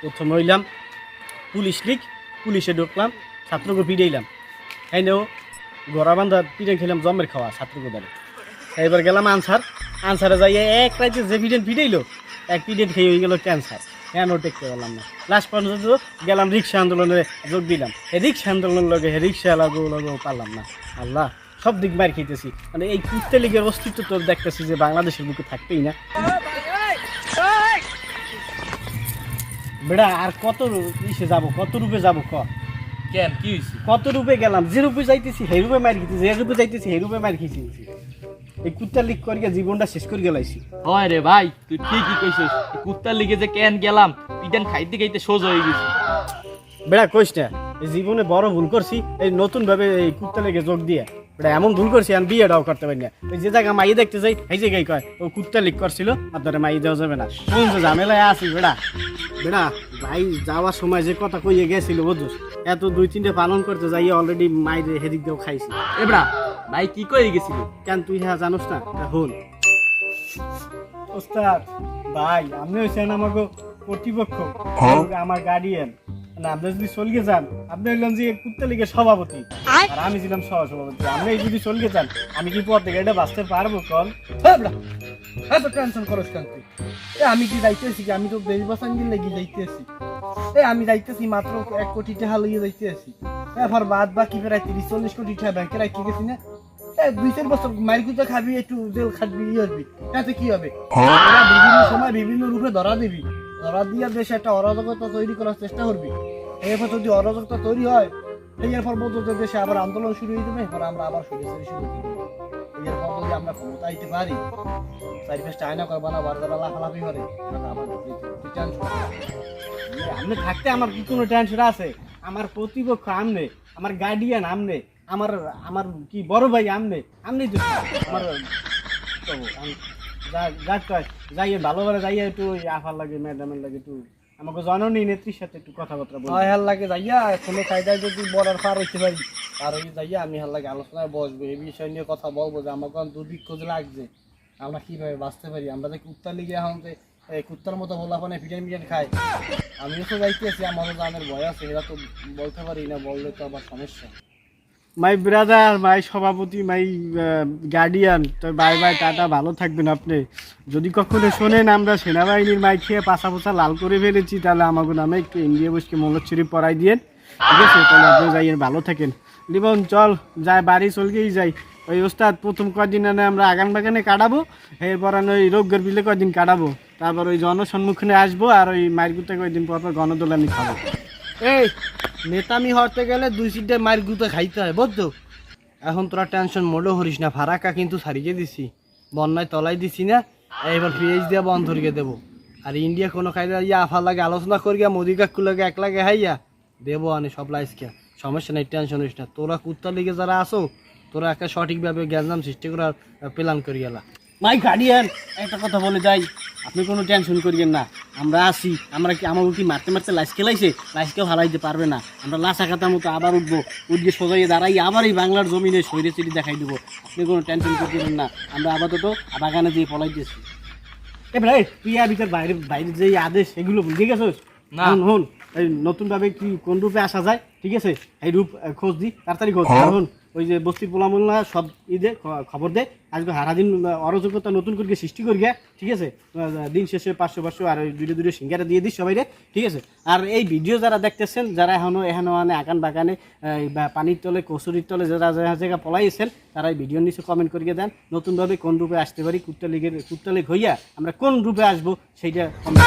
প্রথম হইলাম পুলিশ লীগ, পুলিশে ঢুকলাম, ছাত্রকে পিটাইলাম। খাইনেও গড়া বান্ধা পিটাই খেলাম জমের খাওয়া ছাত্রকে দ্বারে। এবার গেলাম আনসারে যাই এক রাইতে যে পিটাইলো এক পিটেন খেয়ে হয়ে গেল ক্যান্সার। কেন টেকতে পারলাম না, লাস্ট পর্যন্ত গেলাম রিক্সা আন্দোলনে যোগ দিলাম। এই রিক্সা আন্দোলন লগে রিক্সা লাগেও পারলাম না। আল্লাহ, সব দিক মার খেতেছি। মানে এই কুত্তে লীগের অস্তিত্ব তো দেখতেছি যে বাংলাদেশের বুকে থাকতেই না। বেড়া আর কত ইসে যাবো, কত রূপে যাবো ক? কেন কি হয়েছে? কত রূপে গেলাম, যে রূপে যাইতেছি সেই রূপে মার খেতেছি, যে রূপে যাইতেছি সেই রূপে মার খেতেছি। এই কুত্তা লীগ করিয়া জীবনটা শেষ করে গেলাইছি। হয় রে ভাই, তুই ঠিকই কইছিস। কুত্তার লিগে যে কেন গেলাম, পিটান খাইতে খাইতে সোজা হয়ে গেছি। বেড়া কইস না, এই জীবনে বড় ভুল করছি এই নতুন ভাবে এই কুত্তা লেগে যোগ দিয়ে। বেড়া এমন ভুল করছি আমি বিয়েটাও করতে পারি না। ওই যে জায়গা মাই দেখতে যাই এই জায়গায় কয় ও কুত্তা লিগ করছিল, আপনারা মাই দেওয়া যাবে না। কোন যে ঝামেলায় আছি বেড়া। বেড়া ভাই যাওয়ার সময় যে কথা কইয়ে গেছিল বুঝছিস, এত 2-3টে পালন করতে যাই অলরেডি মাইরে হেদিক দিয়েও খাইছি। এবড়া ভাই কি কই গেছিল? কেন তুই হ্যাঁ জানোস না? হল ওস্তাদ ভাই, আপনি হইছেন আমাকে কর্তৃপক্ষ, আমার গার্ডিয়ান। না আপনি যদি চলকে যান, আপনি হইলেন যে কুত্তা লীগের সভাপতি আর আমি ছিলাম সহসভাপতি। আপনি যদি চলকে যান আমি কি পর থেকে এটা বাঁচতে পারবো? কল এত টেনশন করস কেন তুই? আমি কি যাইতেছি কি? আমি তো 20 বছর লেগে যাইতেছি। আমি যাইতেছি মাত্র 1 কোটি টাকা লইয়ে যাইতেছি। এরপর বাদ বাকি প্রায় 30-40 কোটি টাকা ব্যাংকে রাখতে গেছি না। 2-4 বছর মাইরকুতে খাবি, একটু জেল খাটবি, ই করবি, তাতে কি হবে? বিভিন্ন সময় বিভিন্ন রূপে ধরা দিবি, ধরা দিয়া দেশে একটা অরাজকতা তৈরি করার চেষ্টা করবি। এরপর যদি অরাজকতা তৈরি হয়, এরপর বলতো যে দেশে আবার আন্দোলন শুরু হয়ে যাবে, এরপর আমরা আবার শুরু করবো। এরপর যদি আমরা ক্ষমতা আইতে পারি, 4-5টা আয়না করবো না, বারদারা লাফালাফি করে, আপনি থাকতে আমার কি কোনো টেনশন আছে? আমার প্রতিপক্ষ আমনে, আমার গার্ডিয়ান আমনে, আমার আমার কি বড় ভাই আমনে, আমনেই তো আমার যাই ভালোভাবে যাই একটু আফার লাগে, ম্যাডামের লাগে, একটু আমাকে জননী নেত্রীর সাথে একটু কথাবার্তা বলি। হাল লাগে যাইয়া কোনো কায়দায় যদি বলার পার হইতে পারি, পার হয়ে যাইয়া আমি হাল লাগে আলোচনায় বসবো, এই বিষয় নিয়ে কথা বলবো যে আমাকে দুদিক খোঁজ লাগছে, আমরা কিভাবে বাঁচতে পারি। আমরা যে কুত্তা লিগে এখন যে কুত্তার মতো বলাপানে পিটান খাই, আমিও তো যাইতেছি, আমারও জানের ভয় আছে, এরা তো বলতে পারি না, বললে তো আবার সমস্যা। মাই ব্রাদার, মাই সভাপতি, মাই গার্ডিয়ান, তো বাই বাই, টাটা, ভালো থাকবেন আপনি। যদি কখনো শোনেন আমরা সেনাবাহিনীর মাই খেয়ে পাশা পোছা লাল করে ফেলেছি, তাহলে আমাকে নামে একটু ইন্ডিয়া বসকে মৌলত শরীফ পড়াই দিয়ে, ঠিক আছে? তাহলে আপনি যাইয়েন, ভালো থাকেন। লিবন চল যাই, বাড়ি চলকেই যাই। ওই ওস্তাদ প্রথম কদিন আমরা আগান বাগানে কাটাবো, এরপর ওই রোগের বিলে কদিন কাটাবো, তারপর ওই জনসম্মুখীনে আসবো, আর ওই মাইরগুতে কয়েকদিন পর পর গণদোলানি খাবো। এই নেতামি হতে গেলে 2-3টে মায়ের গুতে খাইতে হয়, বুঝতো? এখন তোরা টেনশন মোটেও করিস না, ফারাকা কিন্তু ছাড়িয়ে দিছি, বন্যায় তলাই দিছি না, এবার পিএইচ দিয়ে বন্ধ ধরিয়ে দেবো। আর ইন্ডিয়া কোনো খাইতে ইয়া আফার লাগে আলোচনা করিয়া মোদি কাকু লাগে এক লাগে হাইয়া দেবো আনে সব লাইসকে, সমস্যা নেই, টেনশন হইস না। তোরা কুত্তা লিগে যারা আসো, তোরা একটা সঠিকভাবে জ্ঞান সৃষ্টি করার প্ল্যান করি গেলা। মাই গার্ডিয়ান, একটা কথা বলে যাই, আপনি কোনো টেনশন করিয়েন না, আমরা আসি। আমরা কি আমাকে কি মারতে মারতে লাশ খেলাইছে? লাশকেও হারাইতে পারবে না। আমরা লাশা খাতার মতো আবার উঠবো, উঠে সোজাইয়ে দাঁড়াই আবার এই বাংলার জমিনে সৈরে চিঠি দেখাই দেবো। আপনি কোনো টেনশন করিয়েন না, আমরা আপাতত বাগানে দিয়ে পলাইতেছি। ভাই তুই আর ভিতর বাইরে বাইরে যে আদেশ এগুলো বুঝে গেছিস না? হন এই নতুনভাবে কি কোন রূপে আসা যায়, ঠিক আছে? এই রূপ খোঁজ দি, তাড়াতাড়ি খোঁজ। হন ওই যে বস্তির পোলামোল্লা সব ঈদে খবর দে, আজকে সারাদিন অরাজকতা নতুন করে সৃষ্টি করি গে, ঠিক আছে? দিন শেষে 500 আর ওই 2 সিঙ্গারা দিয়ে দিস সবাই রে, ঠিক আছে? আর এই ভিডিও যারা দেখতেছেন, যারা এখনো মানে আকান বাগানে পানির তলে কচুরির তলে যারা জায়গা পলাইছেন, তারা এই ভিডিওর নিচে কমেন্ট করিয়ে দেন নতুনভাবে কোন রূপে আসতে পারি, কুত্তা লীগ হইয়া আমরা কোন রূপে আসবো সেইটা কমেন্ট।